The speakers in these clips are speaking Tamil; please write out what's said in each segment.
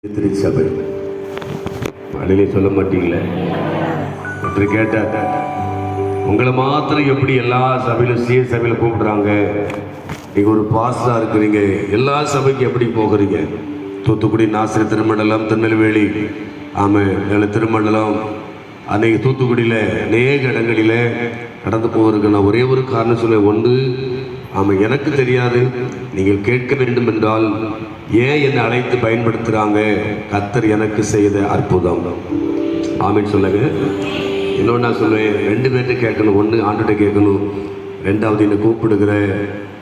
திருச்சபை அழிலே சொல்ல மாட்டீங்களே என்று கேட்டார். உங்களை மாத்திரம் எப்படி எல்லா சபையிலும் சபையில் கூப்பிடுறாங்க? நீங்கள் ஒரு பாஸ்டா இருக்கிறீங்க, எல்லா சபைக்கு எப்படி போகிறீங்க? தூத்துக்குடி நாசிரி திருமண்டலம், திருநெல்வேலி, ஆமாம் திருமண்டலம், அன்றைக்கி தூத்துக்குடியில் அநேக இடங்களில் கடந்து போகிறதுக்கு நான் ஒரே ஒரு காரணம் சொல்ல. ஒன்று, ஆமாம், எனக்கு தெரியாது. நீங்கள் கேட்க வேண்டும் என்றால் ஏன் என்னை அழைத்து பயன்படுத்துகிறாங்க? கர்த்தர் எனக்கு செய்த அற்புதம். ஆமீன் சொல்லுங்க. இன்னொன்று நான் சொல்லுவேன், ரெண்டு பேர்கிட்ட கேட்கணும். ஒன்று ஆண்டுகிட்ட கேட்கணும், ரெண்டாவது என்னை கூப்பிடுகிற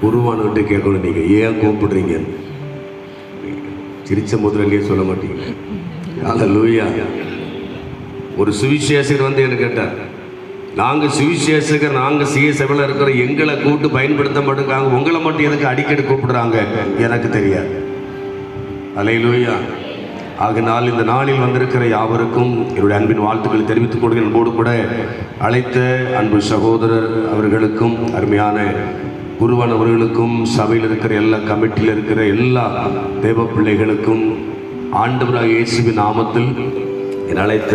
குருவானவர்கிட்ட கேட்கணும். நீங்கள் ஏன் கூப்பிடுறீங்க? சிரிச்ச முதலே சொல்ல மாட்டீங்க. அல்லேலூயா. ஒரு சுவிசேஷகர் வந்து என்ன கேட்டார், நாங்கள் சுவிசேஷகர், நாங்கள் சபையில் இருக்கிற எங்களை கூப்பிட்டு பயன்படுத்த மாட்டேங்காங்க, உங்களை மட்டும் எனக்கு அடிக்கடி கூப்பிடுறாங்க, எனக்கு தெரியாது. அல்லேலூயா. ஆகினால் இந்த நாளில் வந்திருக்கிற யாவருக்கும் என்னுடைய அன்பின் வாழ்த்துக்களை தெரிவித்துக் கொள்கிற அன்போடு கூட அழைத்த அன்பு சகோதரர் அவர்களுக்கும், அருமையான குருவான் அவர்களுக்கும், சபையில் இருக்கிற எல்லா கமிட்டியில் இருக்கிற எல்லா தேவ பிள்ளைகளுக்கும் ஆண்டவராக இயேசுவின் நாமத்தில் என் அழைத்த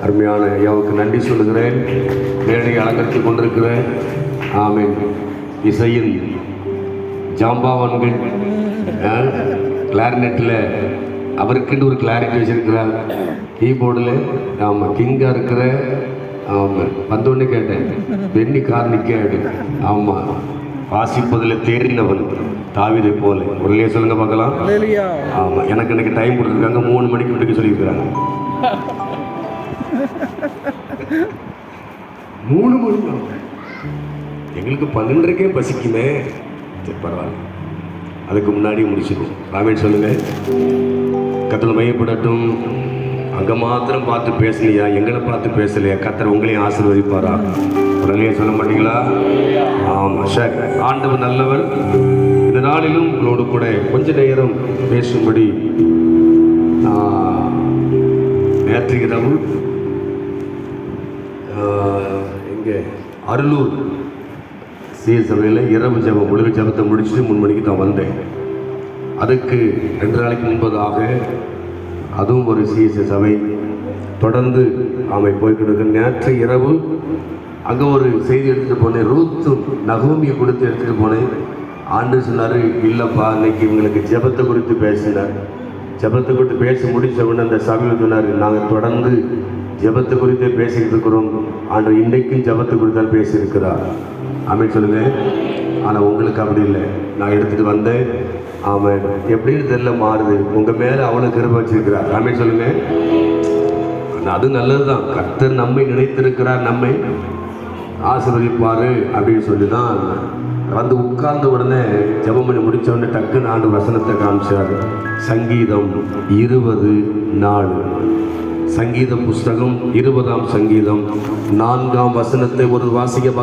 அருமையான ஐயாவுக்கு நன்றி சொல்லுகிறேன். மேடை அலங்கரித்துக் கொண்டிருக்கிறேன். ஆமீன். இசையின் ஜாம்பாவான்கள், கிளாரினெட்டில் அவருக்குன்னு ஒரு கிளாரிட்டி வச்சிருக்கிறார். கீபோர்டில் ஆமாம் கிங்காக இருக்கிற, ஆமாம் வந்தோடனே கேட்டேன், பெண்ணி கார்னிக்க, ஆமாம் வாசிப்பதில் தேறினவன் தாவீதை போல. ஒருலையே சொல்லுங்க பார்க்கலாம். ஆமாம், எனக்கு எனக்கு டைம் கொடுத்துருக்காங்க, 3 மணிக்கு விட்டுக்க சொல்லியிருக்கிறாங்க. 3 மணி எங்களுக்கு 12:30 பசிக்குமே. பரவாயில்ல, அதுக்கு முன்னாடி முடிச்சிடும். ராமேன் சொல்லுங்க. கர்த்தர் மையப்படட்டும். அங்கே மாத்திரம் பார்த்து பேசலையா, எங்களை பார்த்து பேசலையா? கர்த்தர் உங்களையும் ஆசீர்வதிப்பாரா? உடனே சொல்ல மாட்டீங்களா? ஆமாம், சரி. ஆண்டவர் நல்லவர். இந்த நாளிலும் உங்களோடு கூட கொஞ்ச நேரம் பேசும்படி நேற்று இரவு இங்கே அருளூர் சபையில் இரவு ஜபம், முழு ஜபத்தை முடிச்சுட்டு 3 மணிக்கு தான் வந்தேன். அதுக்கு 2 நாளைக்கு முன்பதாக அதுவும் ஒரு சபை தொடர்ந்து போய்கிட்டு. நேற்று இரவு அங்கே ஒரு செய்தி எடுத்துகிட்டு போனேன். ரூத்து நகோமியை கொடுத்து எடுத்துகிட்டு போனேன். ஆண்டு சொன்னார், இல்லைப்பா இன்னைக்கு இவங்களுக்கு ஜபத்தை குறித்து பேசினார். ஜபத்தை குறித்து பேசி முடித்த உடனே அந்த சபையில் சொன்னார், நாங்கள் தொடர்ந்து ஜபத்தை குறித்தே பேசிக்கிட்டு இருக்கிறோம். ஆண்டு இன்றைக்கும் ஜபத்தை குறித்தான் பேசியிருக்கிறார். ஆமீன் சொல்லுங்க. ஆனால் உங்களுக்கு அப்படி இல்லை. நான் எடுத்துகிட்டு வந்தேன். ஆமாம், எப்படின்னு தெரியல, மாறுது. உங்கள் மேலே அவ்வளோ கிருபை வச்சிருக்கிறார். ஆமீன் சொல்லுங்க. ஆனால் அது நல்லது தான். கர்த்தர் நம்மை நினைத்திருக்கிறார், நம்மை ஆசீர்வதிப்பார் அப்படின்னு சொல்லி தான் வந்து உட்கார்ந்த உடனே ஜெபம் பண்ணி முடித்த உடனே டக்குன்னு ஆண்டு வசனத்தை காமிச்சார். சங்கீதம் 20:4. சங்கீத புஸ்தகம் 20ஆம் சங்கீதம் 4ஆம் வசனத்தை ஒரு வாசிக்க